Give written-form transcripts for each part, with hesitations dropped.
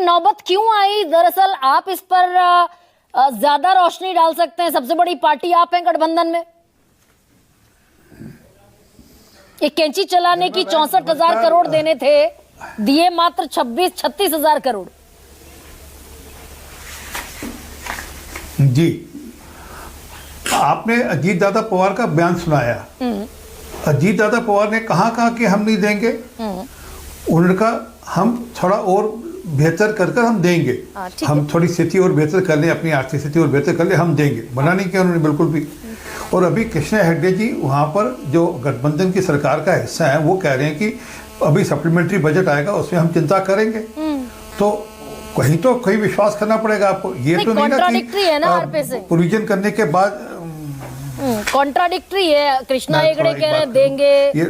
नौबत क्यों आई? दरअसल आप इस पर ज्यादा रोशनी डाल सकते हैं, सबसे बड़ी पार्टी आप हैं गठबंधन में। एक कैंची चलाने की 64,000 करोड़ देने थे, दिए मात्र 36,000 करोड़। जी, आपने अजीत दादा पवार का बयान सुनाया। अजीत दादा पवार ने कहा कि हम नहीं देंगे, उन्होंने कहा हम थोड़ा और बेहतर कर हम देंगे। हम थोड़ी स्थिति और बेहतर कर लें, अपनी आर्थिक स्थिति और बेहतर कर लें, हम देंगे। मना नहीं किया उन्होंने बिल्कुल भी। और अभी कृष्णा हेगड़े जी वहाँ पर जो गठबंधन की सरकार का हिस्सा है, वो कह रहे हैं कि अभी सप्लीमेंट्री बजट आएगा, उसमें हम चिंता करेंगे। तो कहीं विश्वास करना पड़ेगा आपको। ये तो नहीं ना कि प्रोविजन करने के बाद कॉन्ट्राडिक्टरी है। कृष्णा हेगड़े कह रहे हैं देंगे,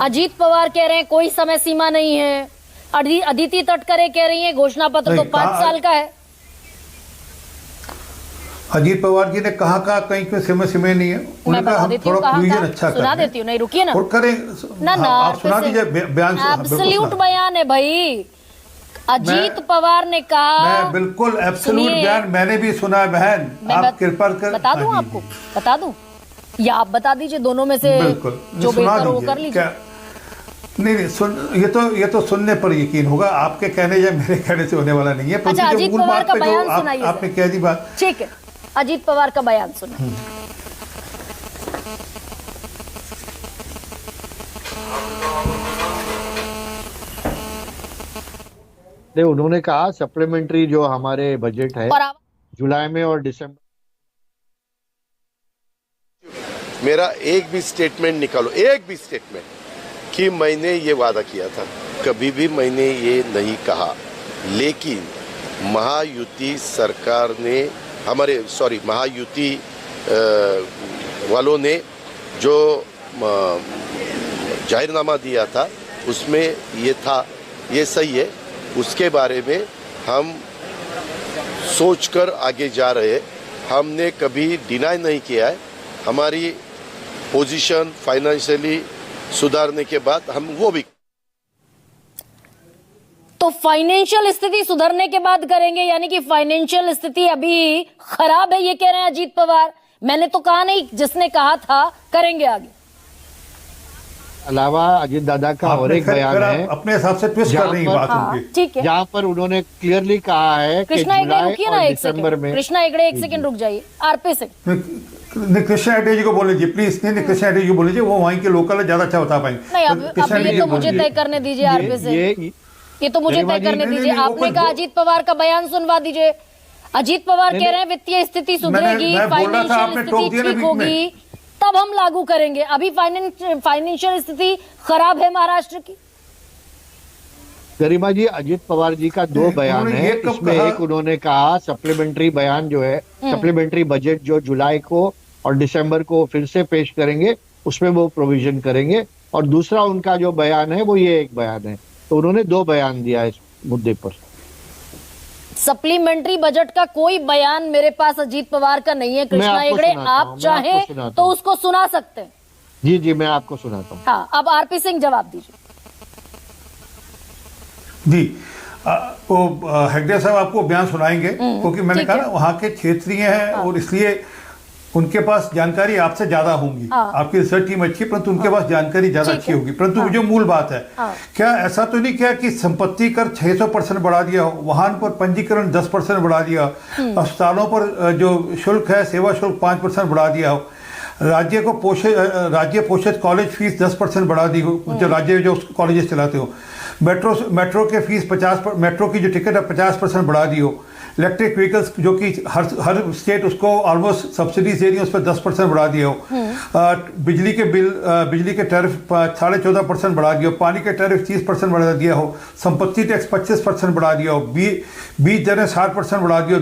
अजीत पवार कह रहे हैं कोई समय सीमा नहीं है, अदिति तटकरे कह रही है घोषणा पत्र तो 5 साल का है। अजीत पवार जी ने कहा कहीं कोई समय नहीं है। उन्होंने कहा हम थोड़ा प्रोविजन अच्छा करें। सुना देती हूँ, नहीं रुकिए ना, और करें ना, आप सुना दीजिए बयान। एब्सोल्यूट बयान है भाई। अजीत पवार ने कहा, मैं बिल्कुल एब्सोल्यूट बयान मैंने भी सुना है बहन। आप कृपा कर बता दूं, आपको बता दूं या आप बता दीजिए, दोनों में से जो बेहतर हो वो कर लीजिए। नहीं सुन, ये तो सुनने पर यकीन होगा, आपके कहने या मेरे कहने से होने वाला नहीं है। अच्छा, अजीत पवार का बयान सुनाइए। आपने कह दी बात, ठीक है, अजीत पवार का बयान सुना। उन्होंने कहा सप्लीमेंट्री जो हमारे बजट है जुलाई में और दिसंबर। मेरा एक भी स्टेटमेंट निकालो, एक भी स्टेटमेंट कि मैंने ये वादा किया था, कभी भी मैंने ये नहीं कहा। लेकिन महायुति सरकार ने महायुति वालों ने जो जाहिरनामा दिया था उसमें ये था, ये सही है, उसके बारे में हम सोचकर आगे जा रहे हैं। हमने कभी डिनाई नहीं किया है। हमारी पोजीशन फाइनेंशियली सुधारने के बाद हम वो भी, तो फाइनेंशियल स्थिति सुधरने के बाद करेंगे, यानी कि फाइनेंशियल स्थिति अभी खराब है, ये कह रहे हैं अजीत पवार। मैंने तो कहा नहीं, जिसने कहा था करेंगे आगे। अलावा अजीत दादा का और एक बयान है, अपने हिसाब से ट्विस्ट कर रही बात उनकी। ठीक है, जहाँ पर उन्होंने क्लियरली कहा है कि जुलाई और दिसंबर में। कृष्णा हेगड़े एक सेकंड रुक जाइए, आरपी से कृष्णा हेगड़े जी को बोल लीजिए प्लीज। नहीं, कृष्णा हेगड़े जी को बोल लीजिए, वो वहीं के लोकल है, ज्यादा अच्छा बता पाएंगे। नहीं, अब ये तो मुझे तय करने दीजिए आरपी से, ये तो मुझे तय करने दीजिए। आपने कहा अजीत पवार का बयान सुनवा दीजिए। अजीत पवार कह रहे हैं वित्तीय स्थिति सुधरेगी, फाइनेंशियल स्थिति ठीक होगी, तब हम लागू करेंगे। अभी फाइनेंशियल स्थिति खराब है महाराष्ट्र की। गरिमा जी, अजीत पवार जी का 2 बयान है। इसमें एक उन्होंने कहा सप्लीमेंट्री बयान जो है, सप्लीमेंट्री बजट जो जुलाई को और दिसंबर को फिर से पेश करेंगे, उसमें वो प्रोविजन करेंगे। और दूसरा उनका जो बयान है वो ये एक बयान है। तो उन्होंने 2 बयान दिया इस मुद्दे पर। सप्लीमेंट्री बजट का कोई बयान मेरे पास अजीत पवार का नहीं है। कृष्णा हेगड़े, आप चाहें तो उसको सुना सकते हैं। जी, मैं आपको सुनाता हूँ। हाँ, अब आरपी सिंह जवाब दीजिए। जी, वो हेगड़े साहब आपको बयान सुनाएंगे, क्योंकि मैंने कहा ना वहाँ के क्षेत्रीय हैं और इसलिए उनके पास जानकारी आपसे ज्यादा होगी। आपकी रिसर्च टीम अच्छी है, परंतु उनके पास जानकारी ज्यादा अच्छी होगी। परंतु जो मूल बात है, क्या ऐसा तो नहीं किया कि संपत्ति कर 600% बढ़ा दिया हो, वाहन पर पंजीकरण 10% बढ़ा दिया, अस्पतालों पर जो शुल्क है सेवा शुल्क 5% बढ़ा दिया हो, राज्य पोषित कॉलेज फीस 10% बढ़ा दी हो, जो राज्य जो कॉलेजेस चलाते हो, मेट्रो के फीस 50%, मेट्रो की जो टिकट है 50% बढ़ा दी हो, इलेक्ट्रिक व्हीकल्स जो कि हर स्टेट उसको ऑलमोस्ट सब्सिडीज दे रही है, उस पर 10% बढ़ा दिया हो, बिजली के टैरिफ 14.5% बढ़ा दिया हो, पानी के टैरिफ 30% बढ़ा दिया हो, संपत्ति टैक्स 25% बढ़ा दिया हो, बीज दरें 60% बढ़ा दी हो,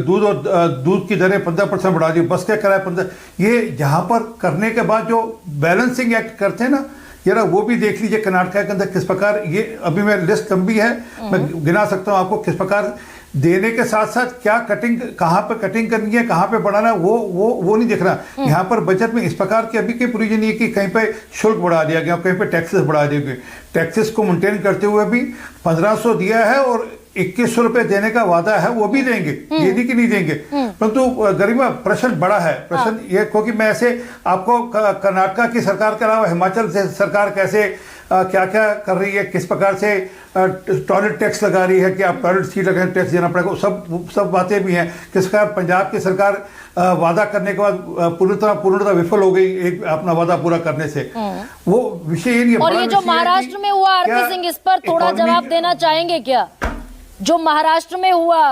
दूध की दरें 15% बढ़ा दी हो, बस के किराए 15। ये जहाँ पर करने के बाद जो बैलेंसिंग एक्ट करते हैं ना, यार वो भी देख लीजिए कर्नाटक के अंदर किस प्रकार, ये अभी मैं लिस्ट लंबी है, मैं गिना सकता हूँ आपको किस प्रकार देने के साथ साथ क्या कटिंग, कहाँ पे कटिंग करनी है, कहाँ पे बढ़ाना है, वो नहीं दिख रहा। यहाँ पर बजट में इस प्रकार की अभी कोई प्रोविजन नहीं है कि कहीं पे शुल्क बढ़ा दिया गया, कहीं पे टैक्सेस बढ़ा दिए गए। टैक्सेस को मेंटेन करते हुए भी 1500 दिया है और 2100 रुपए देने का वादा है वो भी देंगे, ये नहीं कि नहीं देंगे। परंतु गरिमा प्रश्न बड़ा है, प्रश्न ये क्योंकि मैं ऐसे आपको कर्नाटक की सरकार के अलावा हिमाचल से सरकार कैसे क्या क्या कर रही है, किस प्रकार से टॉयलेट टैक्स लगा रही है कि आप टॉयलेट सीट लगाने टैक्स देना पड़ेगा, सब बातें भी हैं। किस प्रकार पंजाब की सरकार वादा करने के बाद पूर्णतः विफल हो गई एक अपना वादा पूरा करने से। वो विषय ये नहीं है। और ये जो महाराष्ट्र में हुआ आरपी सिंह, इस पर थोड़ा जवाब देना चाहेंगे क्या? जो महाराष्ट्र में हुआ,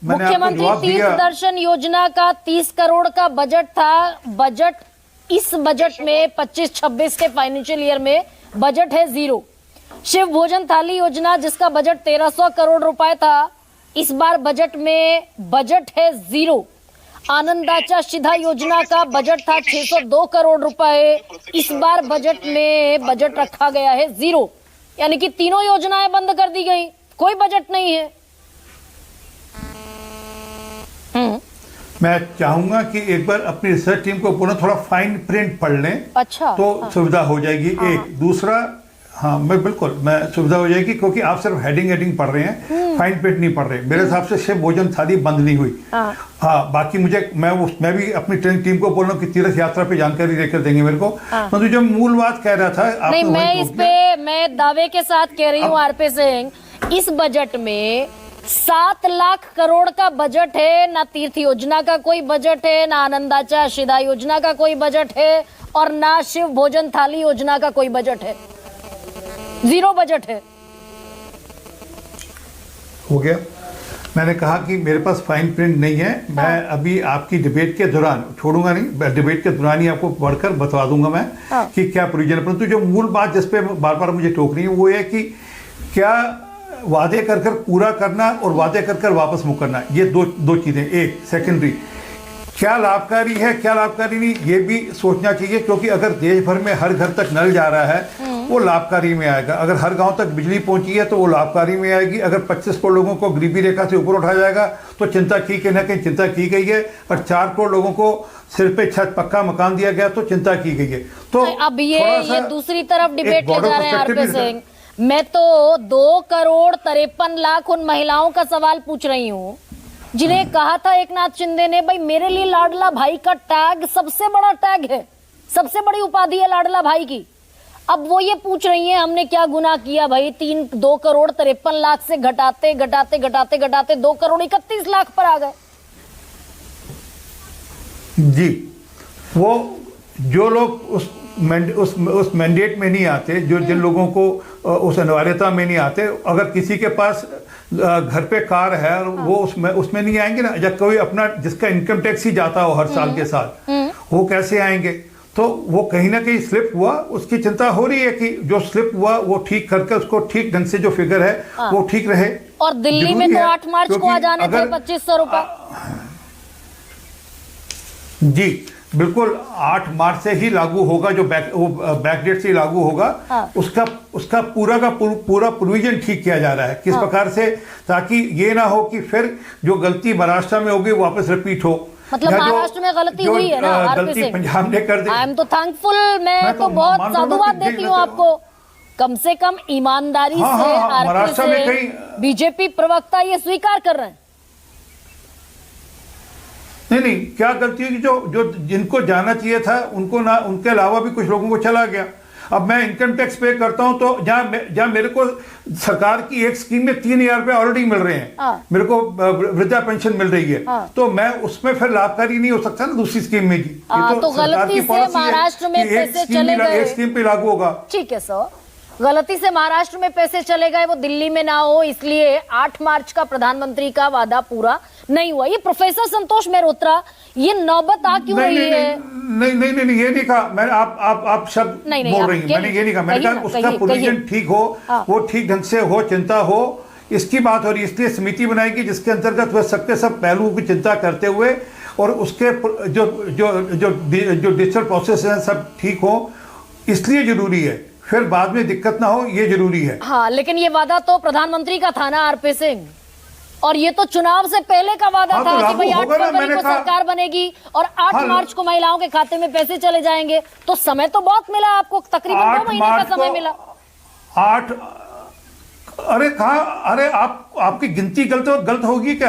मुख्यमंत्री तीर्थ दर्शन योजना का 30 करोड़ का बजट था, बजट इस बजट में 25-26 के फाइनेंशियल ईयर में बजट है 0। शिव भोजन थाली योजना जिसका बजट 1300 करोड़ रुपए था, इस बार बजट में बजट है 0। आनंदाचा शिधा योजना का बजट था 602 करोड़ रुपए, इस बार बजट में बजट रखा गया है 0। यानी कि तीनों योजनाएं बंद कर दी गई, कोई बजट नहीं है। मैं चाहूंगा कि एक बार अपनी रिसर्च टीम को पुनः थोड़ा फाइन प्रिंट पढ़ लें। अच्छा, तो सुविधा हो जाएगी। एक दूसरा, हाँ मैं सुविधा हो जाएगी, क्योंकि आप सिर्फ हेडिंग पढ़ रहे हैं, फाइन प्रिंट नहीं पढ़ रहे। मेरे हिसाब से शिव भोजन थाली बंद नहीं हुई। हाँ, बाकी मैं भी अपनी टीम को बोल रहा हूँ कि तीर्थ यात्रा पे जानकारी देकर देंगे मेरे को। तो जो मूल बात कह रहा था, नहीं, मैं इस पे मैं दावे के साथ कह रही हूँ आरपी सिंह, इस बजट में 7 लाख करोड़ का बजट है। ना तीर्थ योजना का कोई बजट है, ना आनंदाचा शिधा योजना का कोई बजट है, और ना शिव भोजन थाली योजना का कोई बजट है। 0 बजट है। हो गया। मैंने कहा कि मेरे पास फाइन प्रिंट नहीं है। मैं अभी आपकी डिबेट के दौरान छोड़ूंगा नहीं, डिबेट के दौरान ही आपको पढ़कर बता दूंगा मैं कि क्या प्रोविजन है। परंतु जो मूल बात जिस पे बार बार मुझे टोक रही है वो है कि क्या वादे कर पूरा करना और वादे कर वापस मुकरना, ये दो चीजें। एक सेकेंडरी, क्या लाभकारी है क्या लाभकारी नहीं, ये भी सोचना चाहिए। क्योंकि अगर देश भर में हर घर तक नल जा रहा है वो लाभकारी में आएगा। अगर हर गांव तक बिजली पहुंची है तो वो लाभकारी में आएगी। अगर 25 करोड़ लोगों को गरीबी रेखा से ऊपर उठाया जाएगा तो चिंता की कहीं ना कहीं चिंता की गई है। और 4 करोड़ लोगों को सिर पे छत पक्का मकान दिया गया तो चिंता की गई है। तो अब ये दूसरी तरफ डिबेट ले जा रहे हैं आरपी सिंह। मैं तो 2 करोड़ 53 लाख उन महिलाओं का सवाल पूछ रही हूँ जिन्हें कहा था एकनाथ शिंदे ने, भाई मेरे लिए लाडला भाई का टैग सबसे बड़ा टैग है, सबसे बड़ी उपाधि है लाडला भाई की। अब वो ये पूछ रही हैं हमने क्या गुनाह किया भाई, 2 करोड़ 53 लाख से घटाते 2 करोड़ 31 लाख पर आ गए। जी, वो जो लोग उस मैंडेट में नहीं आते, जो जिन लोगों को उस अनिवार्यता में नहीं आते, अगर किसी के पास घर पे कार है और वो उसमें नहीं आएंगे ना, या कोई अपना जिसका इनकम टैक्स ही जाता हो हर साल के साथ, वो कैसे आएंगे? तो वो कहीं ना कहीं स्लिप हुआ, उसकी चिंता हो रही है कि जो स्लिप हुआ वो ठीक करके उसको ठीक ढंग से जो फिगर है वो ठीक रहे। और दिल्ली में तो 8 मार्च को आ जाने थे 2500 रुपए। जी बिल्कुल, 8 मार्च से ही लागू होगा, जो बैक डेट से ही लागू होगा। उसका पूरा का पूरा प्रोविजन ठीक किया जा रहा है किस प्रकार से, ताकि ये ना हो कि फिर जो गलती महाराष्ट्र में होगी वापस रिपीट हो। मतलब महाराष्ट्र में गलती हुई है ना, गलती पंजाब ने कर दी। आई एम तो थैंकफुल, मैं तो बहुत साधुवाद देती हूँ आपको। कम से कम ईमानदारी से महाराष्ट्र में कहीं बीजेपी प्रवक्ता ये स्वीकार कर रहे हैं। नहीं, क्या गलती हुई? जो जिनको जाना चाहिए था उनको ना, उनके अलावा भी कुछ लोगों को चला गया। अब मैं इनकम टैक्स पे करता हूं तो जहां मेरे को सरकार की एक स्कीम में 3000 रुपए ऑलरेडी मिल रहे हैं, मेरे को वृद्धा पेंशन मिल रही है, तो मैं उसमें फिर लाभकारी नहीं हो सकता ना दूसरी स्कीम में की। तो गलती से महाराष्ट्र में पैसे चले गए, एक स्कीम पे लागू होगा। ठीक है सर, गलती से महाराष्ट्र में पैसे चले गए, वो दिल्ली में ना हो, इसलिए 8 मार्च का प्रधानमंत्री का वादा पूरा नहीं हुआ। ये प्रोफेसर संतोष मेहरोत्रा, ये नौबत आ क्यों रही है? नहीं, ये नहीं कहा मैंने। आप शब्द बोल रही हैं, मैंने ये नहीं कहा। मैंने कहा उसका प्रोविजन ठीक हो, वो ठीक ढंग से हो, चिंता हो, इसकी बात हो रही है। इसलिए समिति बनाएगी जिसके अंतर्गत वह सबके सब पहलुओं की चिंता करते हुए और उसके जो डिजिटल प्रोसेस है सब ठीक हो, इसलिए जरूरी है। फिर बाद में दिक्कत ना हो, ये जरूरी है। हाँ, लेकिन ये वादा तो प्रधानमंत्री का था ना आरपी सिंह, और ये तो चुनाव से पहले का वादा था कि भाई 8 फरवरी को सरकार बनेगी और 8 मार्च को महिलाओं के खाते में पैसे चले जाएंगे। तो समय तो बहुत मिला आपको, तकरीबन 2 महीने का समय मिला। अरे कहाँ, अरे आपकी गिनती गलत होगी क्या?